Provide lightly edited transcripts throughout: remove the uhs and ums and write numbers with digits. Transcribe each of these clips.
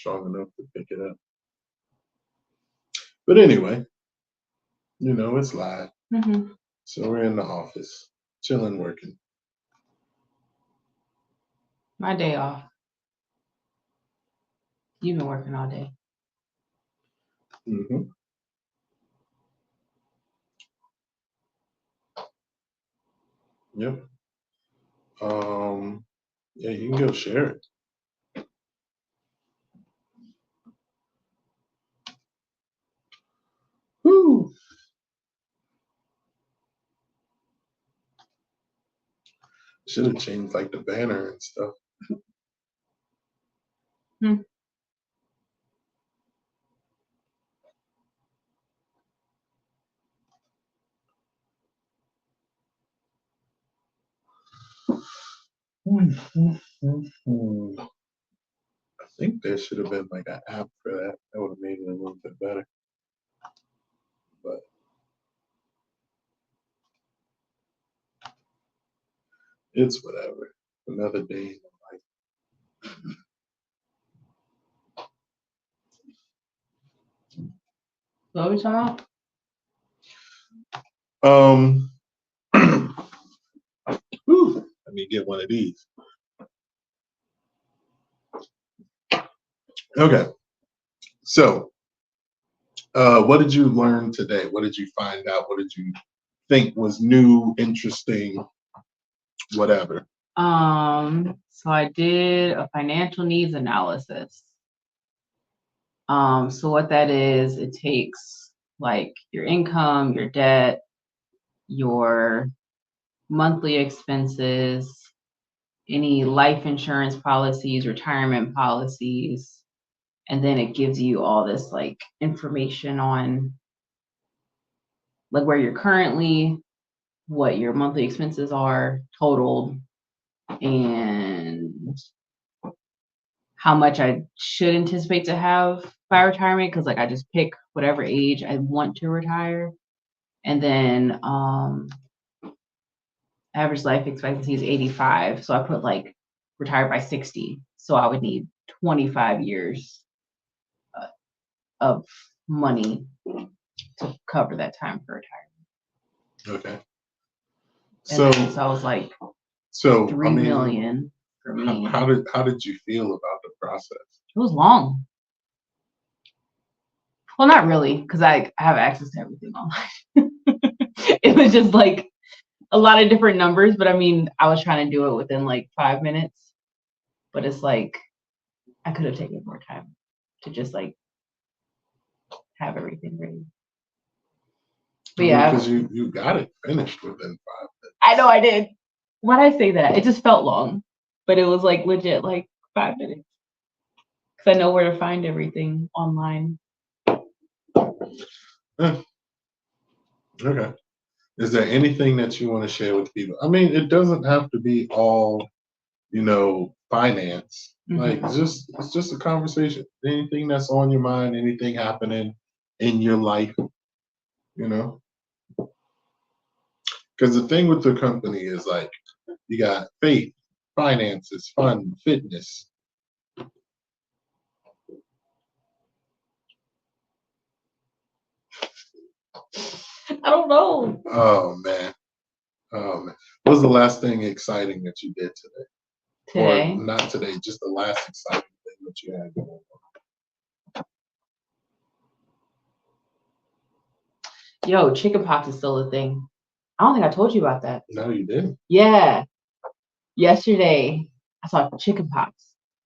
strong enough to pick it up. But anyway, it's live. Mm-hmm. So we're in the office, chilling, working. My day off. You've been working all day. Mm-hmm. Yep. Yeah, you can go share it. Woo! Should have changed like the banner and stuff. Hmm. I think there should have been like an app for that. That would have made it a little bit better. But it's whatever. Another day in life. What are we talking about? Let me get one of these. Okay. So, what did you learn today? What did you find out? What did you think was new, interesting, whatever? So I did a financial needs analysis. So what that is, it takes like your income, your debt, your monthly expenses, any life insurance policies, retirement policies, and then it gives you all this like information on like where you're currently, what your monthly expenses are totaled, and how much I should anticipate to have by retirement, because like I just pick whatever age I want to retire. And then average life expectancy is 85. So I put like retire by 60. So I would need 25 years of money to cover that time for retirement. Okay. So I was like, so 3 million for me. How did you feel about the process? It was long. Well, not really, because I have access to everything online. It was just like a lot of different numbers, but I mean, I was trying to do it within like 5 minutes. But it's like I could have taken more time to just like have everything ready. But yeah, because you got it finished within 5 minutes. I know I did. Why did I say that? It just felt long, but it was like legit like 5 minutes because I know where to find everything online. Okay. Is there anything that you want to share with people? I mean, it doesn't have to be all, finance. Mm-hmm. Like it's just a conversation. Anything that's on your mind, anything happening in your life, Because the thing with the company is like you got faith, finances, fun, fitness. I don't know. Oh man. What was the last thing exciting that you did today? Today? Or not today, just the last exciting thing that you had going on. Yo, chickenpox is still a thing. I don't think I told you about that. No, you didn't. Yeah. Yesterday, I saw chickenpox,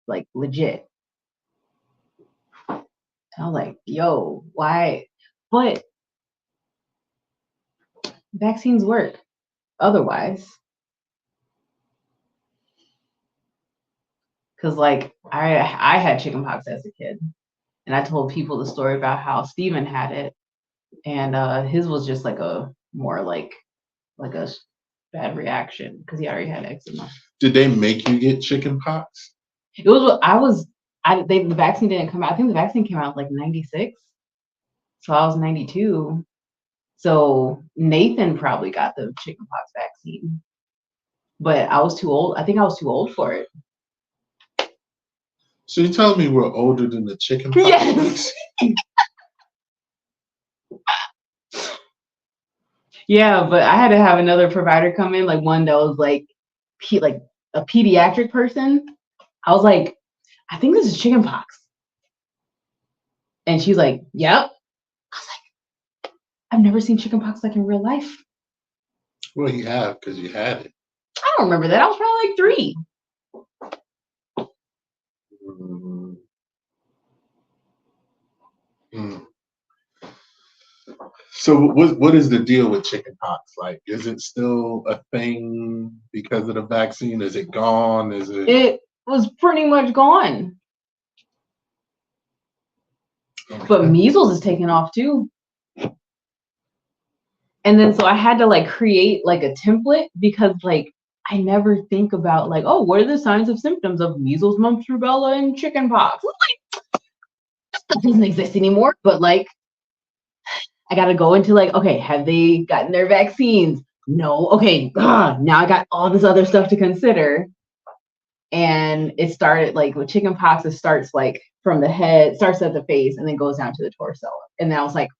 like legit. I was like, yo, why? But vaccines work otherwise. Because like I had chickenpox as a kid, and I told people the story about how Steven had it, and his was just like a more like a bad reaction because he already had eczema. Did they make you get chicken pox? It was the vaccine didn't come out. I think the vaccine came out like 96. So I was 92. So Nathan probably got the chickenpox vaccine. But I was too old. I think I was too old for it. So you telling me we're older than the chicken pox Yes. vaccine? Yeah, but I had to have another provider come in, like one that was like like a pediatric person. I was like, I think this is chicken pox. And she's like, yep. I was like, I've never seen chicken pox like in real life. Well, you have because you had it. I don't remember that. I was probably like 3. Mm. Mm. So what is the deal with chicken pox? Like, is it still a thing because of the vaccine? Is it gone? Is it? It was pretty much gone. But measles is taking off too. And then so I had to like create like a template because like I never think about like, oh, what are the signs of symptoms of measles, mumps, rubella, and chicken pox? Like, that doesn't exist anymore. But like I gotta go into like, okay, have they gotten their vaccines? No. Okay, now I got all this other stuff to consider. And it started like with chicken pox, it starts like from the head, starts at the face, and then goes down to the torso. And then I was like,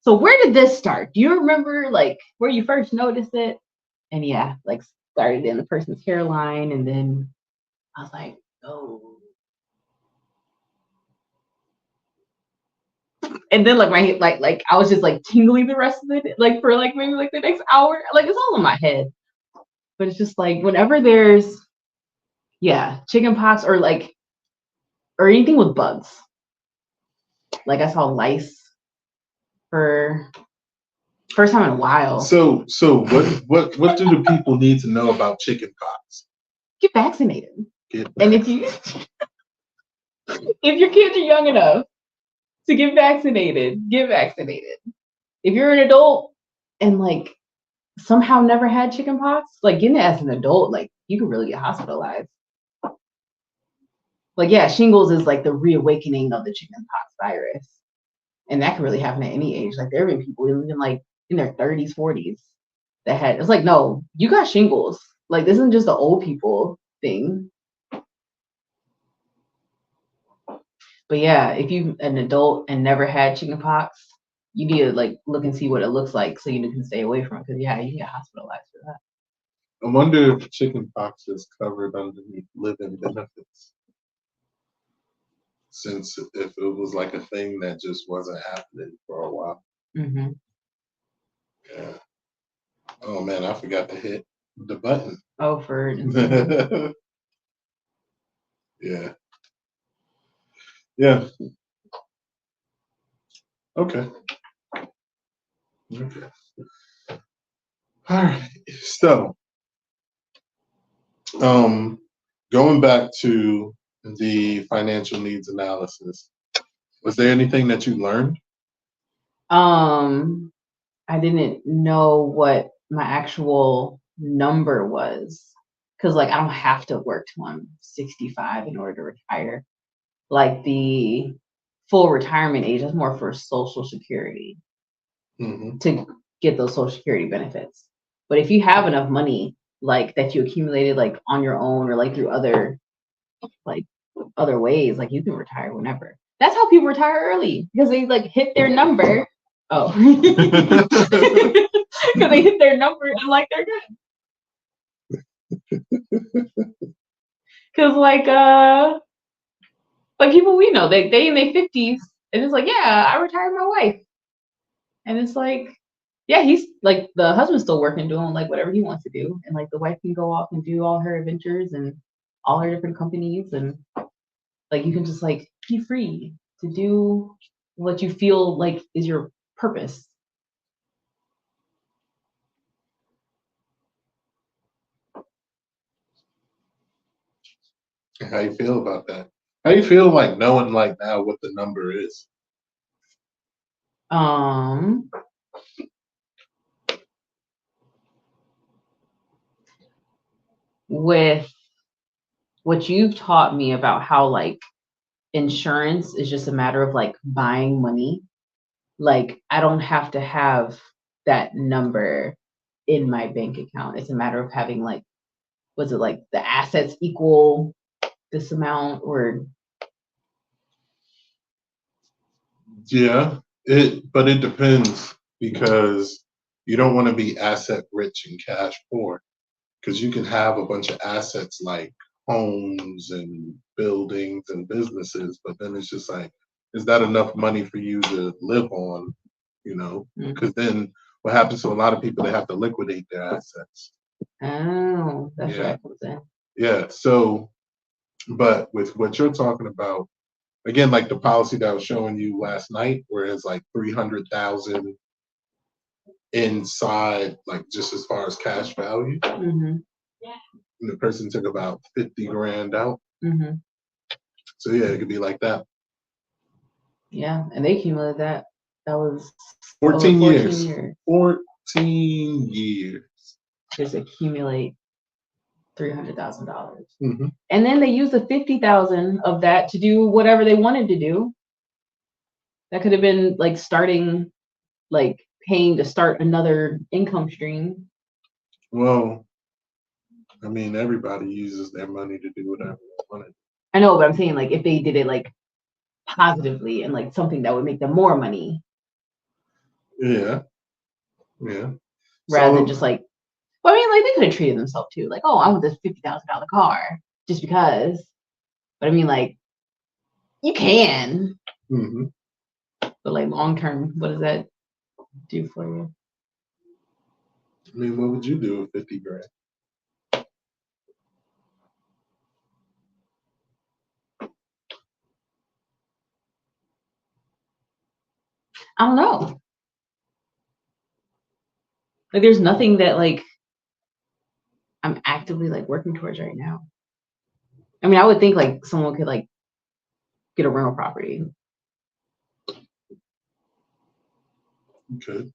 so where did this start? Do you remember like where you first noticed it? And yeah, like started in the person's hairline, and then I was like, oh. And then like my like I was just like tingling the rest of it, like for like maybe like the next hour. Like it's all in my head. But it's just like whenever there's chicken pox or like or anything with bugs. Like I saw lice for first time in a while. So what do the people need to know about chicken pox? Get vaccinated. And if you if your kids are young enough to get vaccinated, get vaccinated. If you're an adult and like somehow never had chicken pox, like getting it as an adult, like you can really get hospitalized. Like shingles is like the reawakening of the chicken pox virus. And that can really happen at any age. Like there have been people even like in their 30s, 40s that had it's like, no, you got shingles. Like this isn't just the old people thing. But yeah, if you're an adult and never had chicken pox, you need to like look and see what it looks like so you can stay away from it. Because you can get hospitalized for that. I wonder if chicken pox is covered underneath living benefits. Since if it was like a thing that just wasn't happening for a while. Mm-hmm. Yeah. Oh man, I forgot to hit the button. Oh, for yeah. Yeah. Okay. Okay. All right. So, going back to the financial needs analysis, was there anything that you learned? I didn't know what my actual number was because like I don't have to work till I'm 65 in order to retire. Like the full retirement age is more for Social Security to get those Social Security benefits. But if you have enough money like that you accumulated like on your own or like through other ways, like you can retire whenever. That's how people retire early because they like hit their number. Oh, because they hit their number and like they're good. Because like people we know they in their 50s and it's like I retired my wife and it's like he's like the husband's still working doing like whatever he wants to do and like the wife can go off and do all her adventures and all her different companies and like you can just like be free to do what you feel like is your purpose. How you feel about that? How you feel like knowing like now what the number is? With what you've taught me about how like insurance is just a matter of like buying money, like I don't have to have that number in my bank account. It's a matter of having like, was it like the assets equal this amount, or Yeah, but it depends because you don't want to be asset rich and cash poor because you can have a bunch of assets like homes and buildings and businesses, but then it's just like, is that enough money for you to live on? You know, because then what happens to a lot of people, they have to liquidate their assets. oh, that's where Yeah, that comes in. yeah. So, but with what you're talking about, again, like the policy that I was showing you last night, where it's like 300,000 inside, like just as far as cash value, Mm-hmm. and the person took about 50 grand out. Mm-hmm. So yeah, it could be like that. Yeah, and they accumulated that. That was 14 over 14 years. years. 14 years. Just accumulate $300,000, Mm-hmm. and then they use the 50,000 of that to do whatever they wanted to do. That could have been like starting, like paying to start another income stream. Well, I mean, everybody uses their money to do whatever they want. I know, but I'm saying like if they did it like positively and like something that would make them more money Yeah, yeah. rather than So just like, well, I mean, like they could have treated themselves too, like, oh, I want this $50,000 car just because. But I mean, like, you can, mhm. but like long term, what does that do for you? I mean, what would you do with 50 grand? I don't know. Like, there's nothing that like I'm actively like working towards right now. I mean, I would think like someone could like get a rental property. Okay.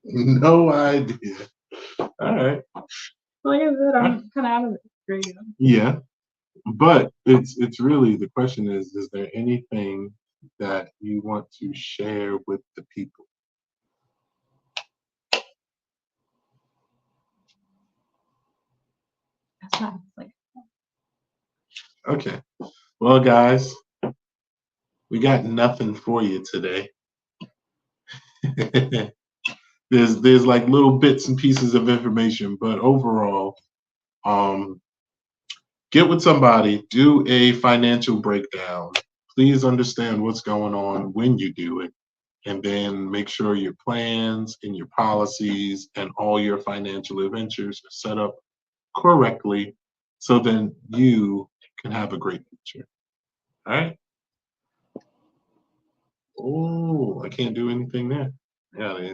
No idea. All right. Like I said, I'm kind of out of it right now. Yeah. But it's really, the question is there anything that you want to share with the people? That's not like Okay. Well, guys, we got nothing for you today. There's like little bits and pieces of information, but overall, um, get with somebody, do a financial breakdown. Please understand what's going on when you do it, and then make sure your plans and your policies and all your financial adventures are set up correctly so then you can have a great future. All right. Oh, I can't do anything there. Yeah,